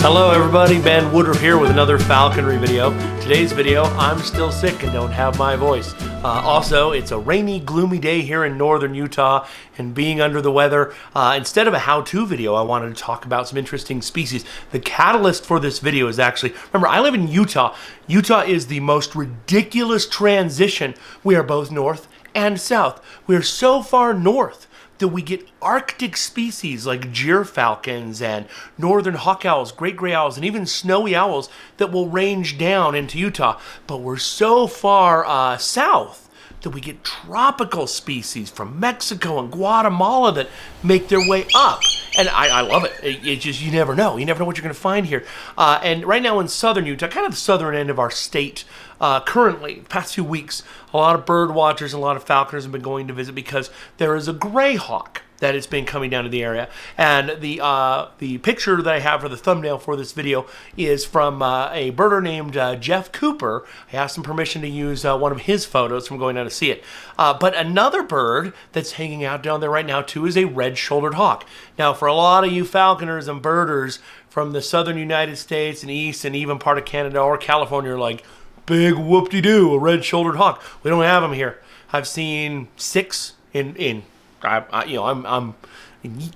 Hello everybody, Ben Woodruff here with another Falconry video. Today's video, I'm still sick and don't have my voice. Also, it's a rainy, gloomy day here in northern Utah, and being under the weather, instead of a how-to video, I wanted to talk about some interesting species. The catalyst for this video is actually, remember, I live in Utah. Utah is the most ridiculous transition. We are both north and south. We are so far north that we get Arctic species like gyrfalcons and northern hawk owls, great gray owls, and even snowy owls that will range down into Utah. But we're so far south that we get tropical species from Mexico and Guatemala that make their way up. And I love it. It's just, you never know. You never know what you're going to find here. And right now in southern Utah, kind of the southern end of our state, currently, past few weeks, a lot of bird watchers and a lot of falconers have been going to visit because there is a gray hawk that has been coming down to the area. And the picture that I have for the thumbnail for this video is from a birder named Jeff Cooper. I asked him permission to use one of his photos from going down to see it. But another bird that's hanging out down there right now too is a red-shouldered hawk. Now, for a lot of you falconers and birders from the southern United States and east and even part of Canada or California are like, big whoop-de-doo, a red-shouldered hawk. We don't have them here. I've seen 6 I'm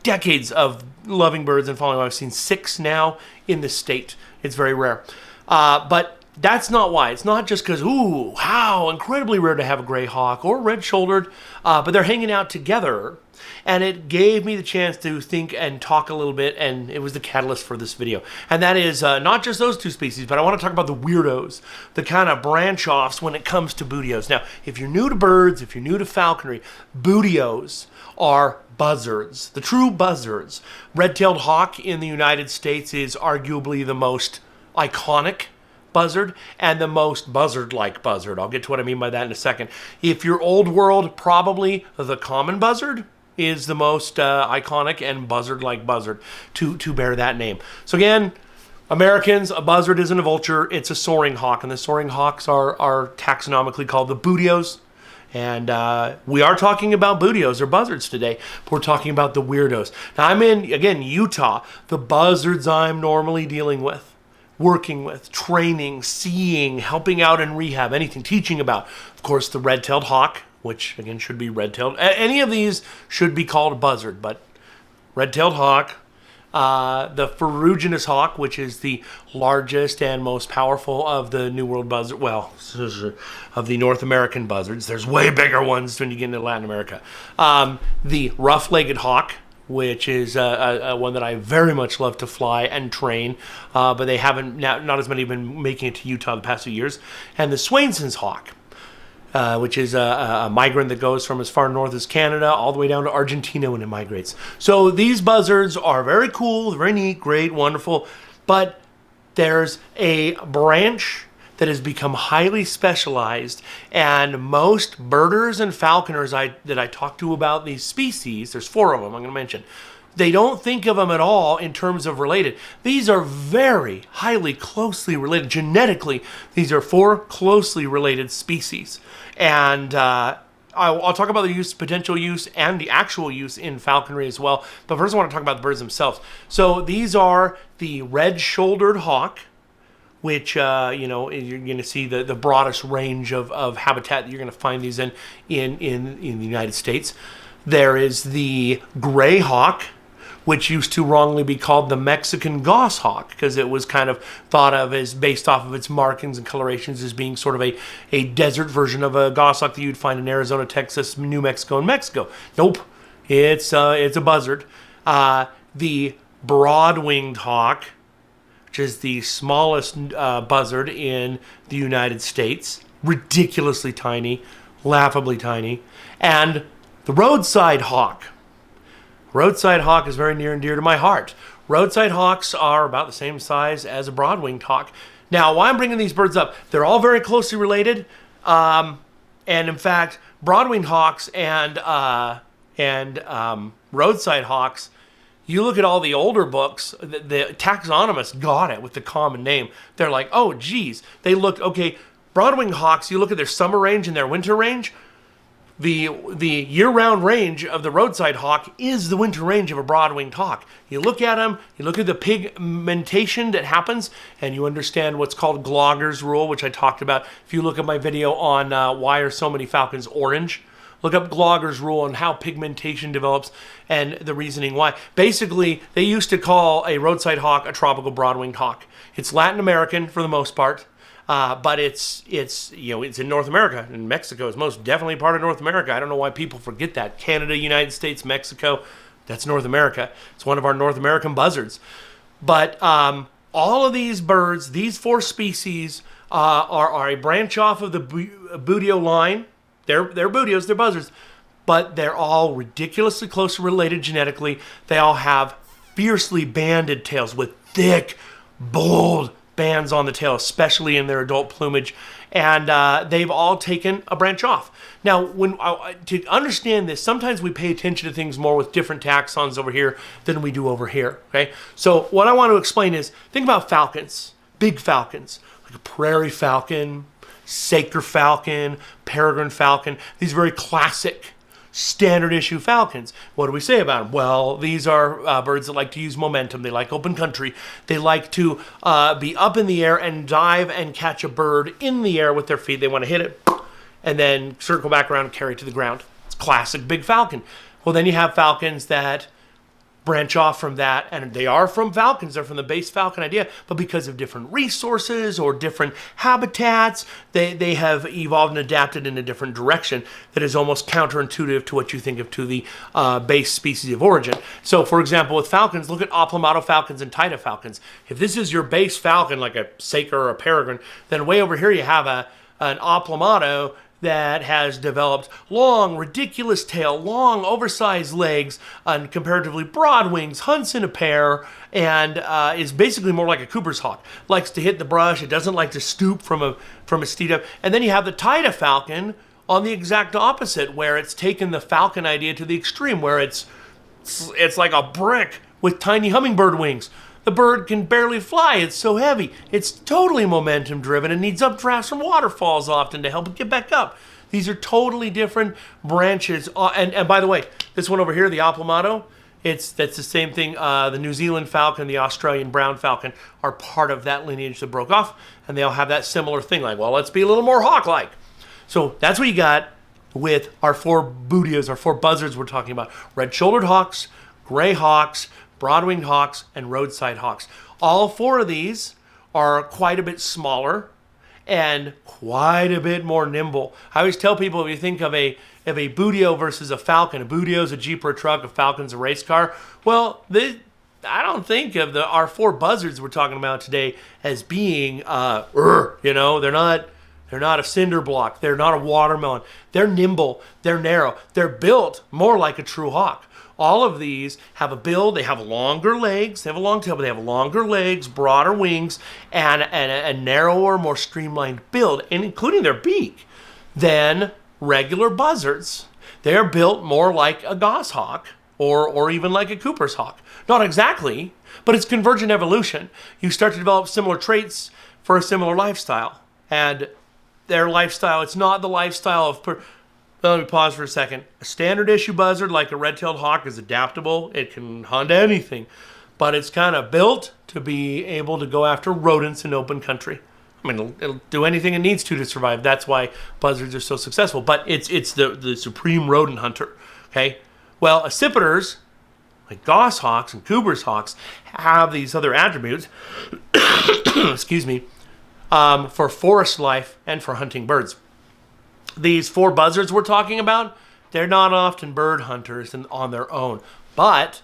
decades of loving birds and following them. I've seen 6 now in the state. It's very rare. But that's not why. It's not just because, ooh, how incredibly rare to have a gray hawk or red-shouldered, but they're hanging out together. And it gave me the chance to think and talk a little bit, and it was the catalyst for this video. And that is not just those 2 species, but I want to talk about the weirdos, the kind of branch-offs when it comes to Buteos. Now, if you're new to birds, if you're new to falconry, Buteos are buzzards, the true buzzards. Red-tailed hawk in the United States is arguably the most iconic buzzard and the most buzzard-like buzzard. I'll get to what I mean by that in a second. If you're old world, probably the common buzzard is the most iconic and buzzard-like buzzard to bear that name. So again, Americans, a buzzard isn't a vulture, it's a soaring hawk, and the soaring hawks are taxonomically called the Buteos. And we are talking about Buteos or buzzards today, but we're talking about the weirdos. Now I'm in, again, Utah. The buzzards I'm normally dealing with, working with, training, seeing, helping out in rehab, anything, teaching about. Of course, the red-tailed hawk, which again should be red-tailed. Any of these should be called a buzzard, but red-tailed hawk, the ferruginous hawk, which is the largest and most powerful of the New World buzzard, well, of the North American buzzards. There's way bigger ones when you get into Latin America. The rough-legged hawk, which is one that I very much love to fly and train, but they haven't, not as many have been making it to Utah the past few years. And the Swainson's hawk, which is a migrant that goes from as far north as Canada all the way down to Argentina when it migrates. So these buzzards are very cool, very neat, great, wonderful, but there's a branch that has become highly specialized, and most birders and falconers that I talk to about these species, there's 4 of them I'm going to mention, they don't think of them at all in terms of related. These are very highly closely related. Genetically, these are 4 closely related species. And I'll talk about the use, potential use, and the actual use in falconry as well. But first I want to talk about the birds themselves. So these are the red-shouldered hawk, which, you're going to see the broadest range of habitat that you're going to find these in the United States. There is the gray hawk, which used to wrongly be called the Mexican goshawk because it was kind of thought of as, based off of its markings and colorations, as being sort of a desert version of a goshawk that you'd find in Arizona, Texas, New Mexico, and Mexico. Nope, it's a buzzard. The broad-winged hawk, which is the smallest buzzard in the United States, ridiculously tiny, laughably tiny, and the roadside hawk. Roadside hawk is very near and dear to my heart. Roadside hawks are about the same size as a broad-winged hawk. Now, why I'm bringing these birds up, they're all very closely related, and in fact, broad-winged hawks and roadside hawks, you look at all the older books, the taxonomists got it with the common name. They're like, oh, geez. They looked, okay, broad-winged hawks, you look at their summer range and their winter range, The year-round range of the roadside hawk is the winter range of a broad-winged hawk. You look at them, you look at the pigmentation that happens, and you understand what's called Glogger's rule, which I talked about. If you look at my video on why are so many falcons orange, look up Glogger's rule on how pigmentation develops and the reasoning why. Basically, they used to call a roadside hawk a tropical broad-winged hawk. It's Latin American for the most part. But it's in North America, and Mexico is most definitely part of North America. I don't know why people forget that. Canada, United States, Mexico, that's North America. It's one of our North American buzzards. But all of these birds, these 4 species, are a branch off of the Buteo line. They're Buteos, they're buzzards, but they're all ridiculously closely related genetically. They all have fiercely banded tails with thick, bold bands on the tail, especially in their adult plumage, and they've all taken a branch off. Now, to understand this, sometimes we pay attention to things more with different taxons over here than we do over here, okay? So what I want to explain is, think about falcons, big falcons, like a prairie falcon, Saker falcon, peregrine falcon, these very classic standard issue falcons. What do we say about them? Well, these are birds that like to use momentum. They like open country. They like to be up in the air and dive and catch a bird in the air with their feet. They want to hit it and then circle back around and carry it to the ground. It's classic big falcon. Well, then you have falcons that branch off from that, and they are from falcons. They're from the base falcon idea, but because of different resources or different habitats, they have evolved and adapted in a different direction that is almost counterintuitive to what you think of to the base species of origin. So, for example, with falcons, look at oplomado falcons and taita falcons. If this is your base falcon, like a Saker or a peregrine, then way over here you have an oplomado that has developed long, ridiculous tail, long, oversized legs, and comparatively broad wings, hunts in a pair, and is basically more like a Cooper's hawk. Likes to hit the brush. It doesn't like to stoop from a steed up. And then you have the taita falcon on the exact opposite, where it's taken the falcon idea to the extreme, where it's like a brick with tiny hummingbird wings. The bird can barely fly. It's so heavy. It's totally momentum driven and needs updrafts from waterfalls often to help it get back up. These are totally different branches. And by the way, this one over here, the oplomado, that's the same thing. The New Zealand falcon, the Australian brown falcon are part of that lineage that broke off, and they all have that similar thing. Like, well, let's be a little more hawk-like. So that's what you got with our 4 Buteos, our 4 buzzards we're talking about. Red-shouldered hawks, gray hawks, broad-winged hawks, and roadside hawks. All 4 of these are quite a bit smaller and quite a bit more nimble. I always tell people, if you think of a Buteo versus a falcon, a Buteo is a Jeep or a truck, a falcon's a race car. Well, I don't think of our 4 buzzards we're talking about today as being, they're not a cinder block. They're not a watermelon. They're nimble. They're narrow. They're built more like a true hawk. All of these have a bill. They have longer legs. They have a long tail, but they have longer legs, broader wings, and a narrower, more streamlined build, and including their beak, than regular buzzards. They're built more like a goshawk or even like a Cooper's hawk. Not exactly, but it's convergent evolution. You start to develop similar traits for a similar lifestyle. And their lifestyle, it's not the lifestyle of... Let me pause for a second. A standard issue buzzard like a red-tailed hawk is adaptable. It can hunt anything, but it's kind of built to be able to go after rodents in open country. I mean, it'll do anything it needs to survive. That's why buzzards are so successful. But it's the supreme rodent hunter. Okay. Well, accipiters like goshawks and Cooper's hawks have these other attributes. Excuse me. For forest life and for hunting birds. These 4 buzzards we're talking about, they're not often bird hunters on their own, but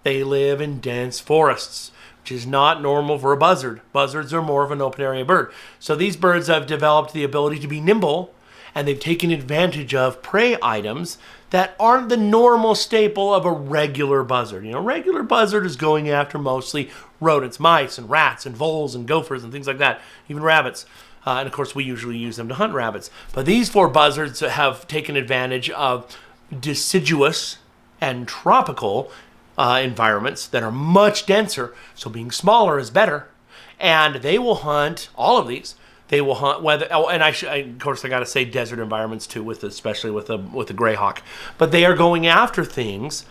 they live in dense forests, which is not normal for a buzzard. Buzzards are more of an open area bird. So these birds have developed the ability to be nimble, and they've taken advantage of prey items that aren't the normal staple of a regular buzzard. Regular buzzard is going after mostly rodents, mice and rats and voles and gophers and things like that, even rabbits. And of course, we usually use them to hunt rabbits. But these 4 buzzards have taken advantage of deciduous and tropical environments that are much denser. So being smaller is better. And they will hunt, all of these, They will hunt whether. Oh, and of course, I got to say desert environments too, especially with the gray hawk. But they are going after things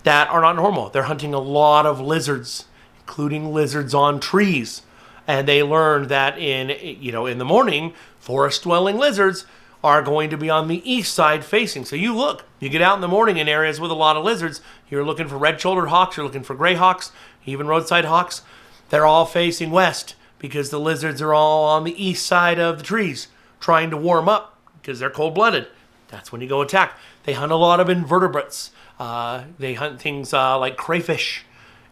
that are not normal. They're hunting a lot of lizards, including lizards on trees, and they learned that in the morning, forest-dwelling lizards are going to be on the east side facing. So you get out in the morning in areas with a lot of lizards. You're looking for red-shouldered hawks. You're looking for gray hawks, even roadside hawks. They're all facing west because the lizards are all on the east side of the trees trying to warm up because they're cold-blooded. That's when you go attack. They hunt a lot of invertebrates. They hunt things like crayfish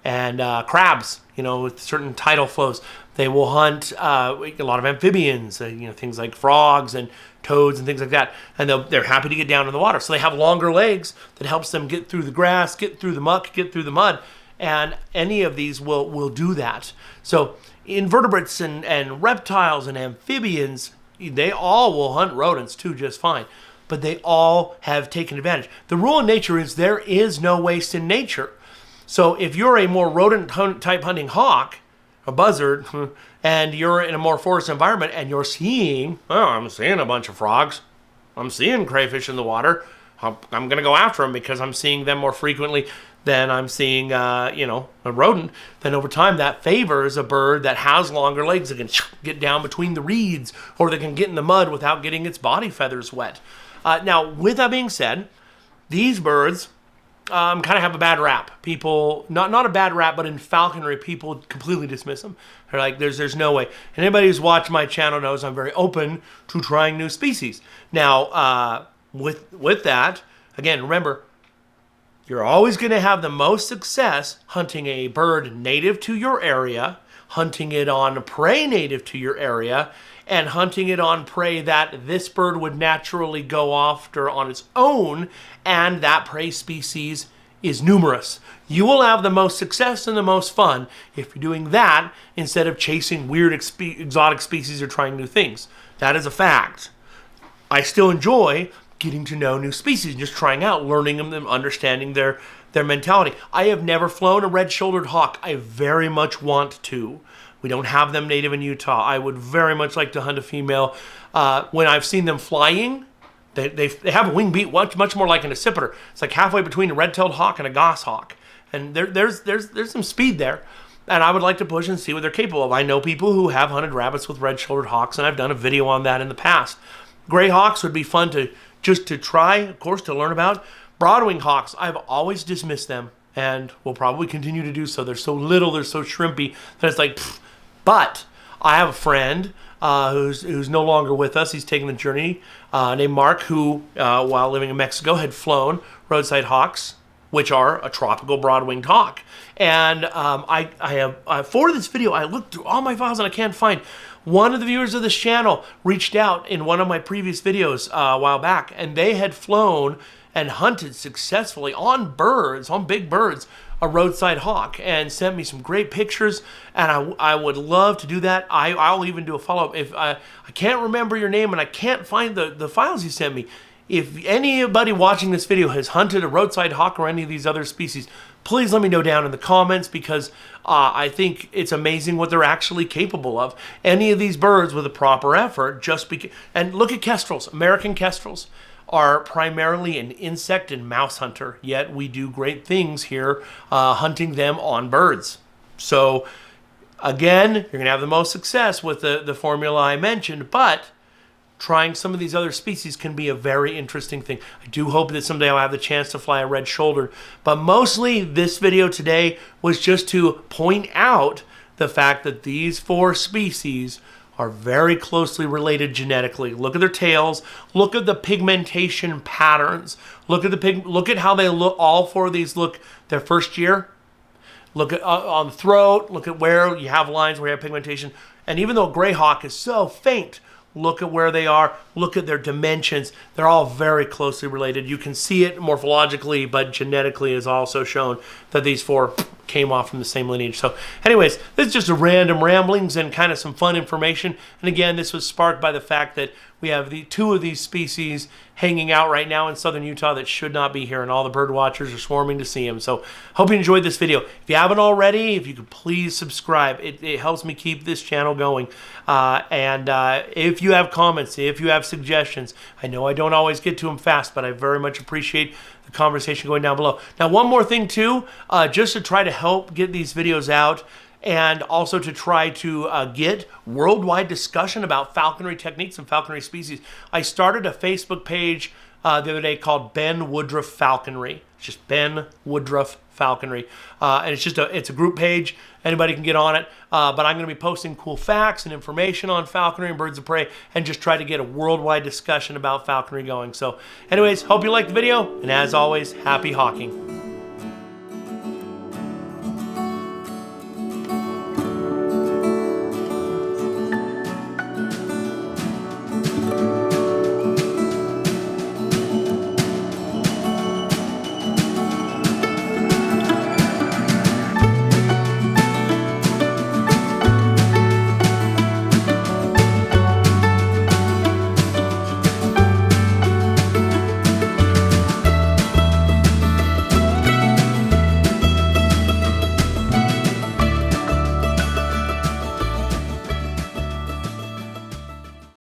and crabs, with certain tidal flows. They will hunt a lot of amphibians, things like frogs and toads and things like that. And they're happy to get down in the water. So they have longer legs that helps them get through the grass, get through the muck, get through the mud. And any of these will do that. So invertebrates and reptiles and amphibians, they all will hunt rodents too just fine. But they all have taken advantage. The rule in nature is there is no waste in nature. So if you're a more rodent type hunting hawk, a buzzard, and you're in a more forest environment and you're seeing, I'm seeing a bunch of frogs. I'm seeing crayfish in the water. I'm going to go after them because I'm seeing them more frequently than I'm seeing, a rodent. Then over time, that favors a bird that has longer legs that can get down between the reeds or that can get in the mud without getting its body feathers wet. Now, with that being said, these birds kind of have a bad rap. People, not a bad rap, but in falconry, people completely dismiss them. They're like, there's no way. And anybody who's watched my channel knows I'm very open to trying new species. Now, with that, again, remember, you're always going to have the most success hunting a bird native to your area, hunting it on prey native to your area, and hunting it on prey that this bird would naturally go after on its own, and that prey species is numerous. You will have the most success and the most fun if you're doing that instead of chasing weird exotic species or trying new things. That is a fact. I still enjoy getting to know new species, just trying out, learning them, understanding their mentality. I have never flown a red-shouldered hawk. I very much want to. We don't have them native in Utah. I would very much like to hunt a female. When I've seen them flying, they have a wing beat much more like an accipiter. It's like halfway between a red-tailed hawk and a goshawk. And there's some speed there. And I would like to push and see what they're capable of. I know people who have hunted rabbits with red-shouldered hawks, and I've done a video on that in the past. Gray hawks would be fun to try, of course, to learn about. Broadwing hawks, I've always dismissed them, and will probably continue to do so. They're so little, they're so shrimpy, that it's like, pfft. But I have a friend who's no longer with us. He's taken the journey, named Mark, who, while living in Mexico, had flown roadside hawks, which are a tropical broad-winged hawk. And for this video, I looked through all my files and I can't find. One of the viewers of this channel reached out in one of my previous videos a while back, and they had flown and hunted successfully on big birds, a roadside hawk, and sent me some great pictures, and I would love to do that. I'll even do a follow-up. If I can't remember your name and I can't find the files you sent me, if anybody watching this video has hunted a roadside hawk or any of these other species, please let me know down in the comments, because I think it's amazing what they're actually capable of. Any of these birds with a proper effort, and look at kestrels. American kestrels are primarily an insect and mouse hunter, yet we do great things here hunting them on birds. So again, you're going to have the most success with the formula I mentioned, but trying some of these other species can be a very interesting thing. I do hope that someday I'll have the chance to fly a red-shouldered, but mostly this video today was just to point out the fact that these 4 species are very closely related genetically. Look at their tails. Look at the pigmentation patterns. Look at how they look. All 4 of these look their first year. Look at on the throat. Look at where you have lines where you have pigmentation. And even though gray hawk is so faint, look at where they are. Look at their dimensions. They're all very closely related. You can see it morphologically, but genetically is also shown that these 4 came off from the same lineage. So anyways, this is just a random ramblings and kind of some fun information. And again, this was sparked by the fact that we have two of these species hanging out right now in southern Utah that should not be here, and all the bird watchers are swarming to see them. So hope you enjoyed this video. If you haven't already, if you could please subscribe. It helps me keep this channel going. If you have comments, if you have suggestions, I know I don't always get to them fast, but I very much appreciate the conversation going down below. Now, one more thing too, just to try to help get these videos out, and also to try to get worldwide discussion about falconry techniques and falconry species, I started a Facebook page the other day called Ben Woodruff Falconry. It's just Ben Woodruff Falconry, and it's a group page. Anybody can get on it, but I'm going to be posting cool facts and information on falconry and birds of prey, and just try to get a worldwide discussion about falconry going. So anyways, hope you liked the video, and as always, happy hawking.